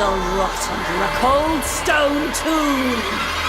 shall rot under a cold stone tomb!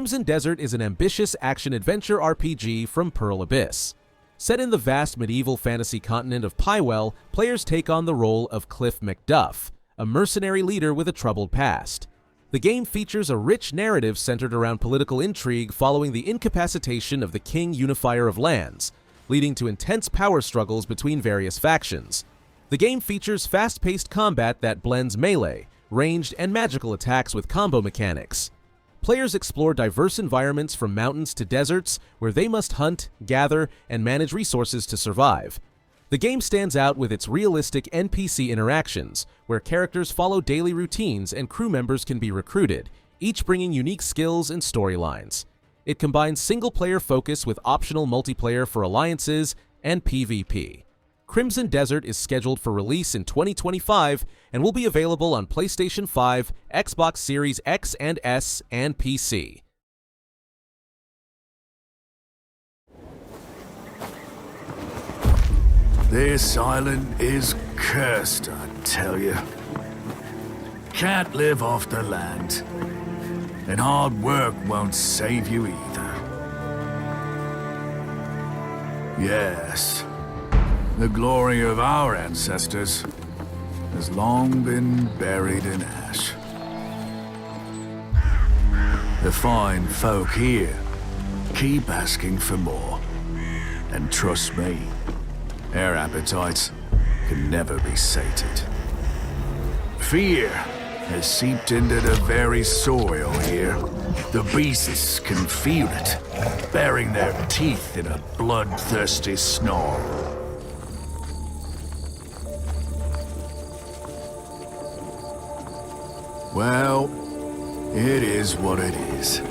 Crimson Desert is an ambitious action-adventure RPG from Pearl Abyss. Set in the vast medieval fantasy continent of Pywell, players take on the role of Cliff MacDuff, a mercenary leader with a troubled past. The game features a rich narrative centered around political intrigue following the incapacitation of the King Unifier of Lands, leading to intense power struggles between various factions. The game features fast-paced combat that blends melee, ranged, and magical attacks with combo mechanics. Players explore diverse environments from mountains to deserts, where they must hunt, gather, and manage resources to survive. The game stands out with its realistic NPC interactions, where characters follow daily routines and crew members can be recruited, each bringing unique skills and storylines. It combines single-player focus with optional multiplayer for alliances and PvP. Crimson Desert is scheduled for release in 2025 and will be available on PlayStation 5, Xbox Series X and S, and PC. This island is cursed, I tell you. Can't live off the land, and hard work won't save you either. Yes, the glory of our ancestors has long been buried in ash. The fine folk here keep asking for more, and trust me, their appetites can never be sated. Fear has seeped into the very soil here. The beasts can feel it, baring their teeth in a bloodthirsty snarl. Well, it is what it is.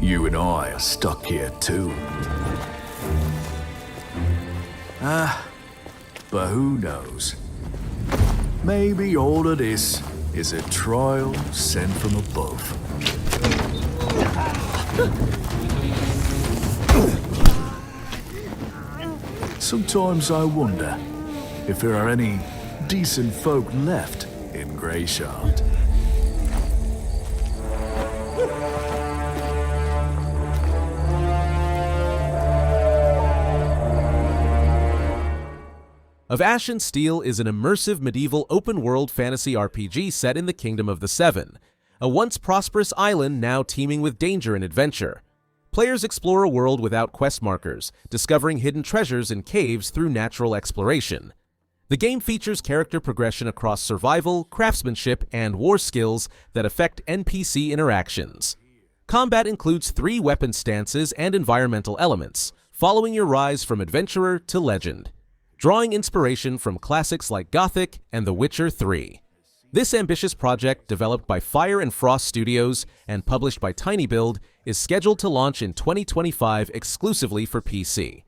You and I are stuck here too. But who knows? Maybe all of this is a trial sent from above. Sometimes I wonder if there are any decent folk left in Greyshaft. Of Ash and Steel is an immersive medieval open-world fantasy RPG set in the Kingdom of the Seven, a once prosperous island now teeming with danger and adventure. Players explore a world without quest markers, discovering hidden treasures in caves through natural exploration. The game features character progression across survival, craftsmanship, and war skills that affect NPC interactions. Combat includes 3 weapon stances and environmental elements, following your rise from adventurer to legend, drawing inspiration from classics like Gothic and The Witcher 3. This ambitious project, developed by Fire and Frost Studios and published by TinyBuild, is scheduled to launch in 2025 exclusively for PC.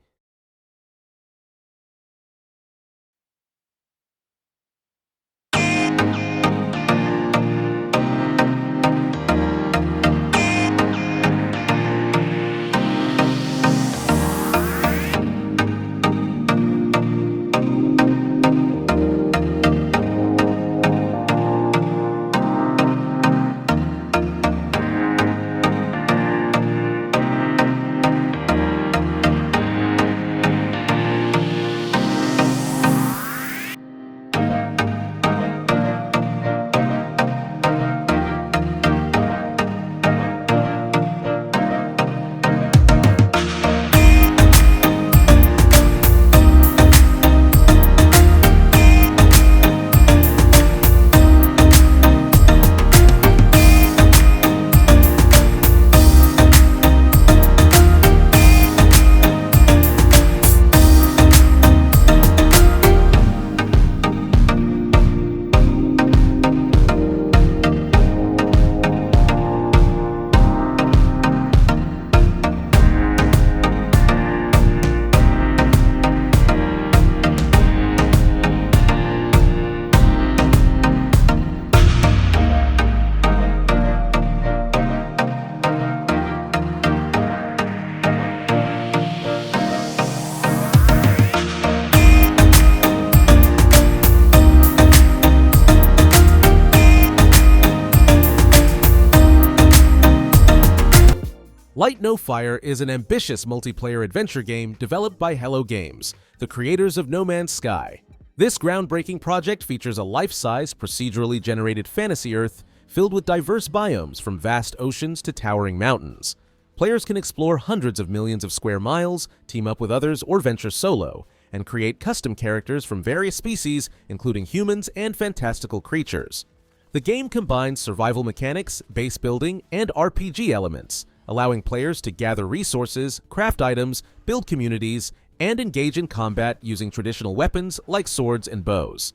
Light No Fire is an ambitious multiplayer adventure game developed by Hello Games, the creators of No Man's Sky. This groundbreaking project features a life-size, procedurally generated fantasy Earth filled with diverse biomes from vast oceans to towering mountains. Players can explore hundreds of millions of square miles, team up with others, or venture solo, and create custom characters from various species, including humans and fantastical creatures. The game combines survival mechanics, base building, and RPG elements, allowing players to gather resources, craft items, build communities, and engage in combat using traditional weapons like swords and bows.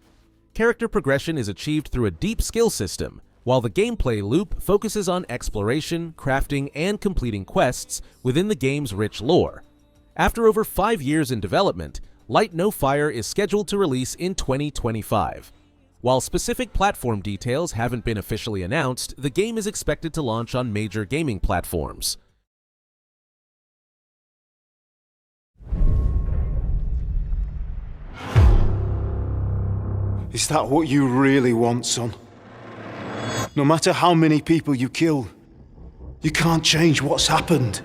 Character progression is achieved through a deep skill system, while the gameplay loop focuses on exploration, crafting, and completing quests within the game's rich lore. After over 5 years in development, Light No Fire is scheduled to release in 2025. While specific platform details haven't been officially announced, the game is expected to launch on major gaming platforms. Is that what you really want, son? No matter how many people you kill, you can't change what's happened.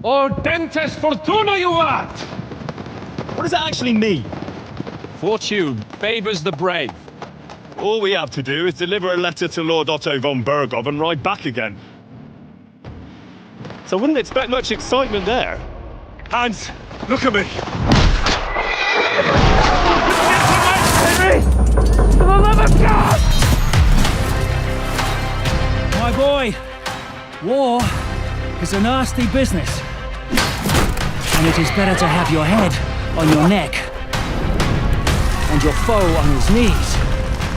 Ordentes fortuna juvat! What does that actually mean? Fortune favors the brave. All we have to do is deliver a letter to Lord Otto von Bergov and ride back again. So I wouldn't expect much excitement there. Hans, look at me! For the love of God! My boy, war is a nasty business. And it is better to have your head on your neck and your foe on his knees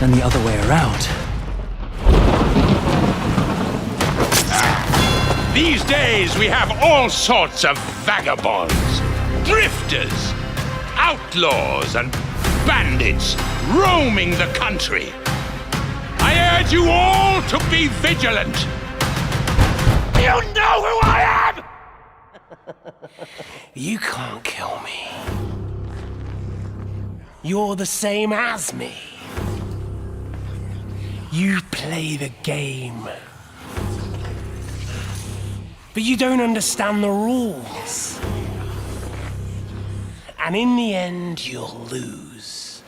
than the other way around. These days we have all sorts of vagabonds, drifters, outlaws, and bandits roaming the country. I urge you all to be vigilant. You know who I am! You can't kill me. You're the same as me. You play the game. But you don't understand the rules. And in the end, you'll lose.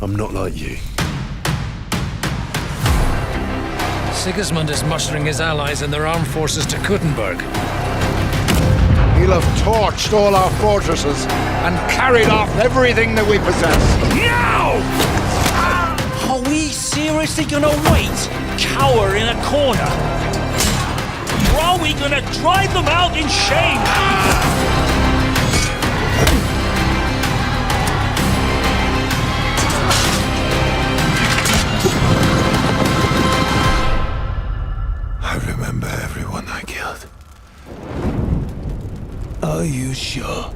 I'm not like you. Sigismund is mustering his allies and their armed forces to Kuttenberg. He'll have torched all our fortresses and carried off everything that we possess. Now! Are we seriously gonna wait, cower in a corner? Or are we gonna drive them out in shame? I remember everyone I killed. Are you sure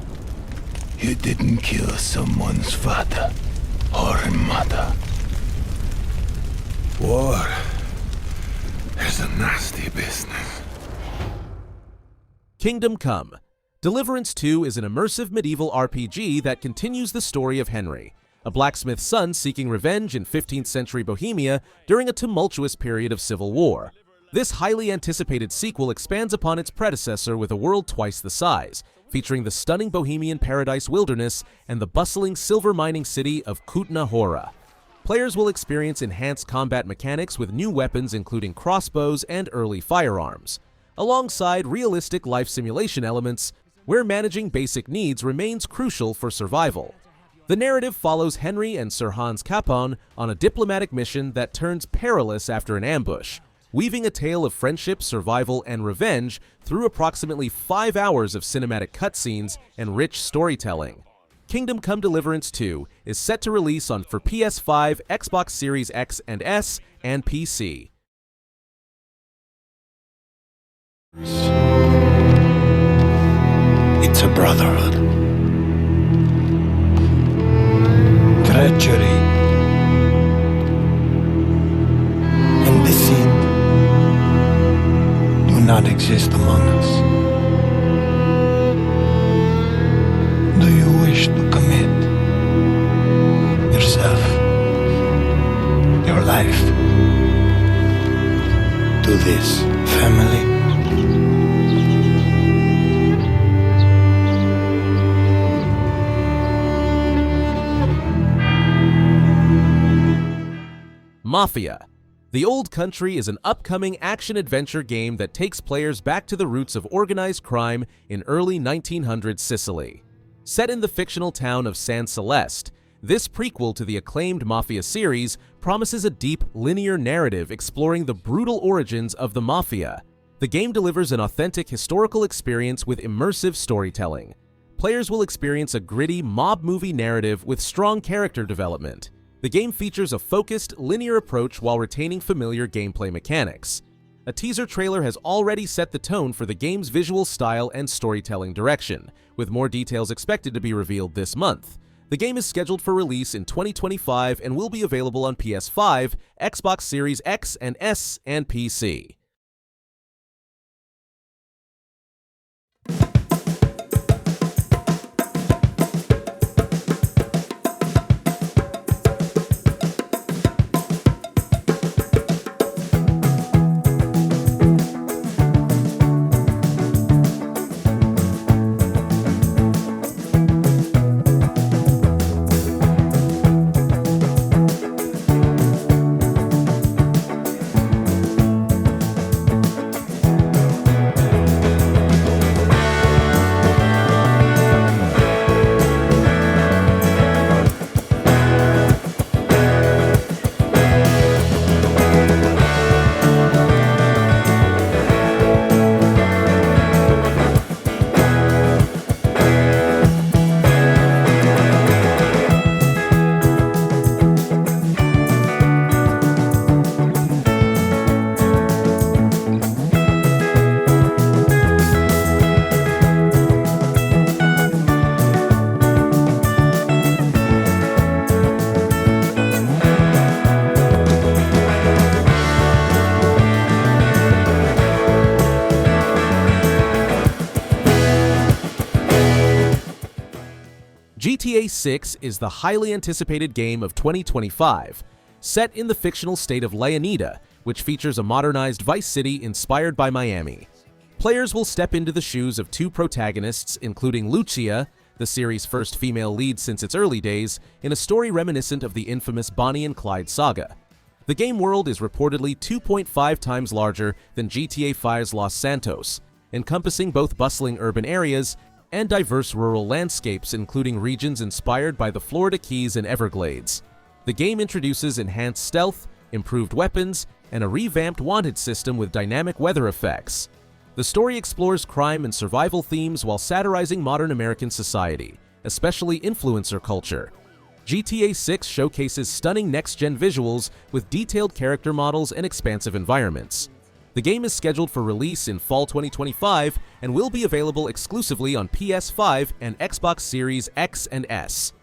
you didn't kill someone's father or mother? War is a nasty business. Kingdom Come. Deliverance 2 is an immersive medieval RPG that continues the story of Henry, a blacksmith's son seeking revenge in 15th century Bohemia during a tumultuous period of civil war. This highly anticipated sequel expands upon its predecessor with a world twice the size, featuring the stunning Bohemian paradise wilderness and the bustling silver mining city of Kutna Hora. Players will experience enhanced combat mechanics with new weapons including crossbows and early firearms, alongside realistic life simulation elements where managing basic needs remains crucial for survival. The narrative follows Henry and Sir Hans Capon on a diplomatic mission that turns perilous after an ambush, weaving a tale of friendship, survival, and revenge through approximately 5 hours of cinematic cutscenes and rich storytelling. Kingdom Come Deliverance 2 is set to release for PS5, Xbox Series X and S, and PC. It's a brotherhood. Treachery and deceit do not exist among us. Do you wish to commit yourself, your life, to this family? Mafia The Old Country is an upcoming action-adventure game that takes players back to the roots of organized crime in early 1900s Sicily. Set in the fictional town of San Celeste, this prequel to the acclaimed Mafia series promises a deep, linear narrative exploring the brutal origins of the Mafia. The game delivers an authentic historical experience with immersive storytelling. Players will experience a gritty mob movie narrative with strong character development. The game features a focused, linear approach while retaining familiar gameplay mechanics. A teaser trailer has already set the tone for the game's visual style and storytelling direction, with more details expected to be revealed this month. The game is scheduled for release in 2025 and will be available on PS5, Xbox Series X and S, and PC. GTA 6 is the highly anticipated game of 2025. Set in the fictional state of Leonida, which features a modernized Vice City inspired by Miami. Players will step into the shoes of two protagonists, including Lucia, the series' first female lead since its early days, in a story reminiscent of the infamous Bonnie and Clyde saga. The game world is reportedly 2.5 times larger than GTA V's Los Santos, encompassing both bustling urban areas and diverse rural landscapes, including regions inspired by the Florida Keys and Everglades. The game introduces enhanced stealth, improved weapons, and a revamped wanted system with dynamic weather effects. The story explores crime and survival themes while satirizing modern American society, especially influencer culture. GTA 6 showcases stunning next-gen visuals with detailed character models and expansive environments. The game is scheduled for release in fall 2025 and will be available exclusively on PS5 and Xbox Series X and S.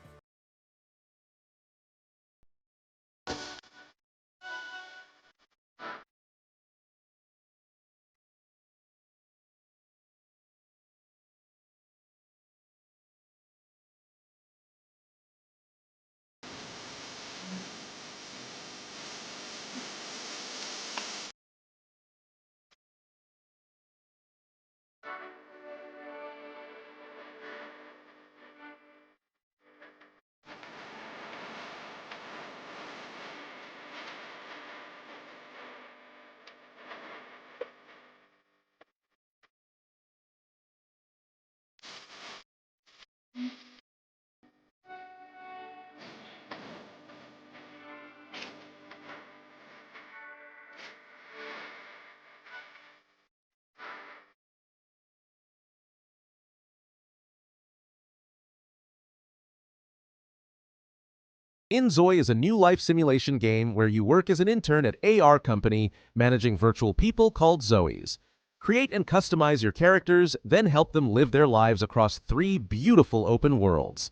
Inzoi is a new life simulation game where you work as an intern at AR company managing virtual people called Zoes. Create and customize your characters, then help them live their lives across 3 beautiful open worlds.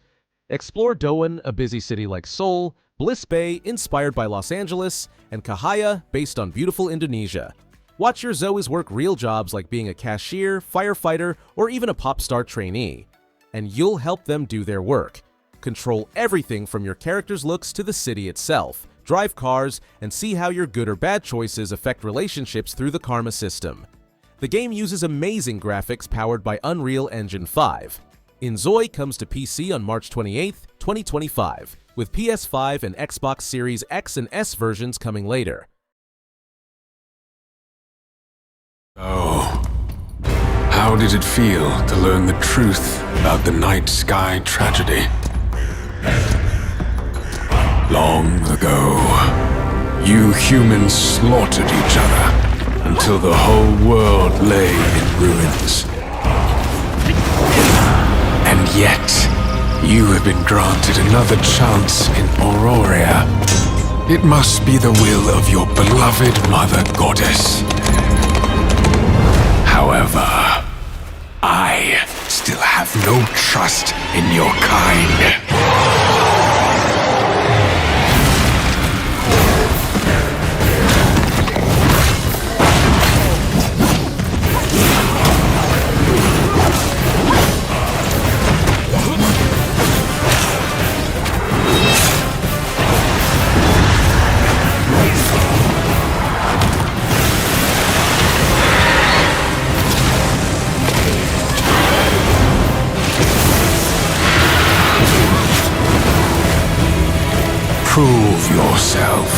Explore Doan, a busy city like Seoul, Bliss Bay, inspired by Los Angeles, and Cahaya, based on beautiful Indonesia. Watch your Zoes work real jobs like being a cashier, firefighter, or even a pop star trainee. And you'll help them do their work. Control everything from your character's looks to the city itself, drive cars, and see how your good or bad choices affect relationships through the karma system. The game uses amazing graphics powered by Unreal Engine 5. Inzoi comes to PC on March 28, 2025, with PS5 and Xbox Series X and S versions coming later. Oh, how did it feel to learn the truth about the night sky tragedy? Long ago, you humans slaughtered each other until the whole world lay in ruins. And yet, you have been granted another chance in Auroria. It must be the will of your beloved Mother Goddess. However, I still have no trust in your kind. Prove yourself.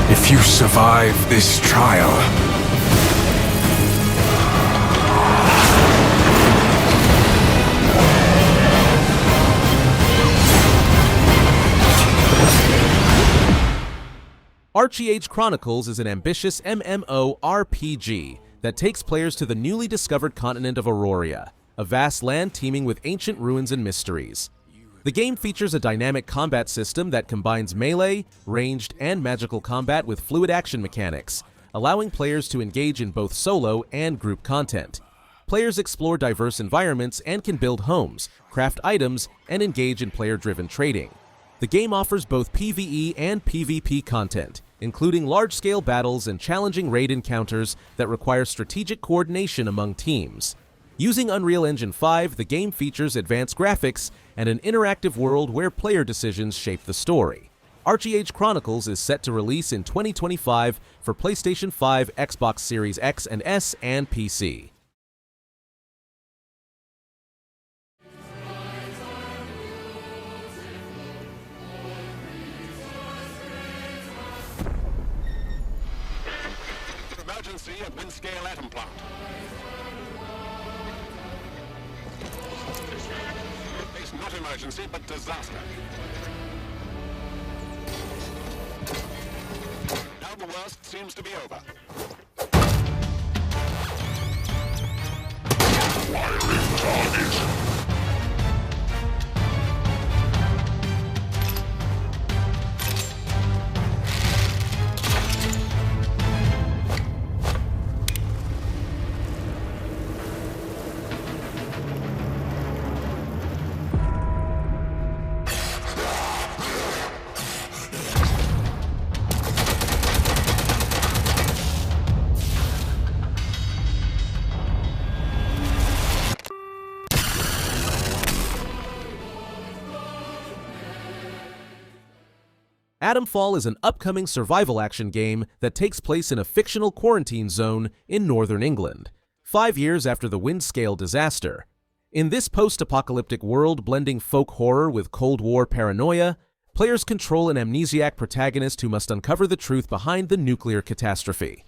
If you survive this trial, Archeage Chronicles is an ambitious MMORPG that takes players to the newly discovered continent of Auroria, a vast land teeming with ancient ruins and mysteries. The game features a dynamic combat system that combines melee, ranged, and magical combat with fluid action mechanics, allowing players to engage in both solo and group content. Players explore diverse environments and can build homes, craft items, and engage in player-driven trading. The game offers both PvE and PvP content, including large-scale battles and challenging raid encounters that require strategic coordination among teams. Using Unreal Engine 5, the game features advanced graphics and an interactive world where player decisions shape the story. Archeage Chronicles is set to release in 2025 for PlayStation 5, Xbox Series X and S, and PC. Emergency at mid-scale atom plant. It's not emergency, but disaster. Now the worst seems to be over. Acquiring target. Atomfall is an upcoming survival action game that takes place in a fictional quarantine zone in northern England, 5 years after the Windscale disaster. In this post-apocalyptic world blending folk horror with Cold War paranoia, players control an amnesiac protagonist who must uncover the truth behind the nuclear catastrophe.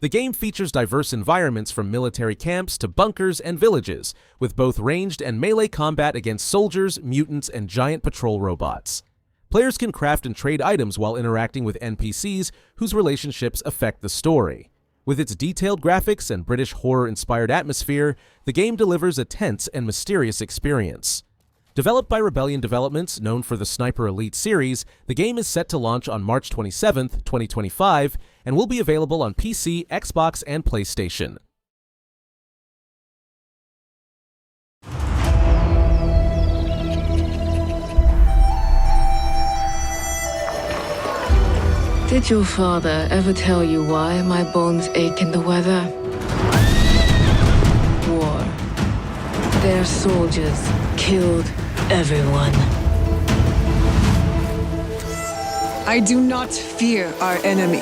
The game features diverse environments from military camps to bunkers and villages, with both ranged and melee combat against soldiers, mutants, and giant patrol robots. Players can craft and trade items while interacting with NPCs whose relationships affect the story. With its detailed graphics and British horror-inspired atmosphere, the game delivers a tense and mysterious experience. Developed by Rebellion Developments, known for the Sniper Elite series, the game is set to launch on March 27, 2025, and will be available on PC, Xbox, and PlayStation. Did your father ever tell you why my bones ache in the weather? War. Their soldiers killed everyone. I do not fear our enemy.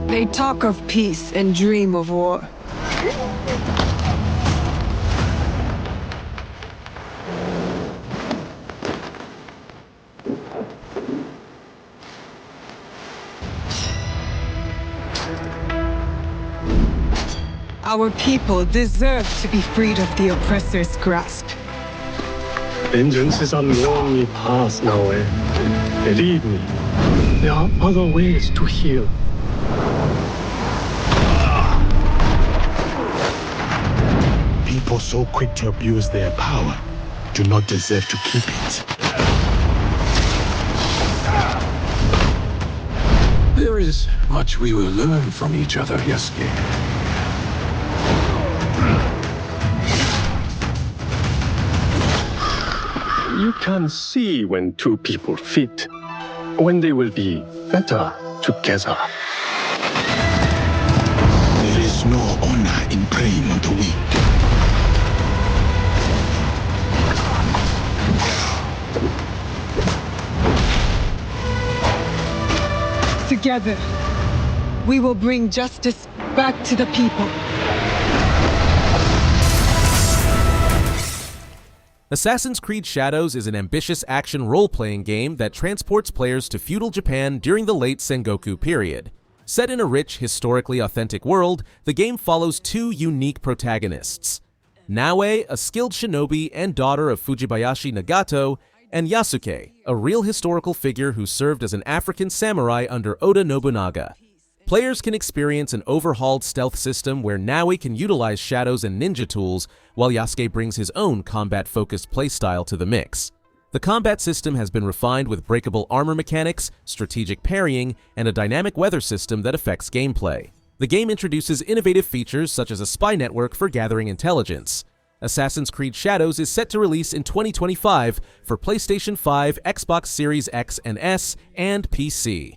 They talk of peace and dream of war. Our people deserve to be freed of the oppressor's grasp. Vengeance is a lonely path now, Believe me, there are other ways to heal. People so quick to abuse their power do not deserve to keep it. There is much we will learn from each other, Yasuke. You can see when two people fit, when they will be better together. There is no honor in preying on the weak. Together, we will bring justice back to the people. Assassin's Creed Shadows is an ambitious action role-playing game that transports players to feudal Japan during the late Sengoku period. Set in a rich, historically authentic world, the game follows two unique protagonists. Naoe, a skilled shinobi and daughter of Fujibayashi Nagato, and Yasuke, a real historical figure who served as an African samurai under Oda Nobunaga. Players can experience an overhauled stealth system where Naoe can utilize shadows and ninja tools, while Yasuke brings his own combat-focused playstyle to the mix. The combat system has been refined with breakable armor mechanics, strategic parrying, and a dynamic weather system that affects gameplay. The game introduces innovative features such as a spy network for gathering intelligence. Assassin's Creed Shadows is set to release in 2025 for PlayStation 5, Xbox Series X and S, and PC.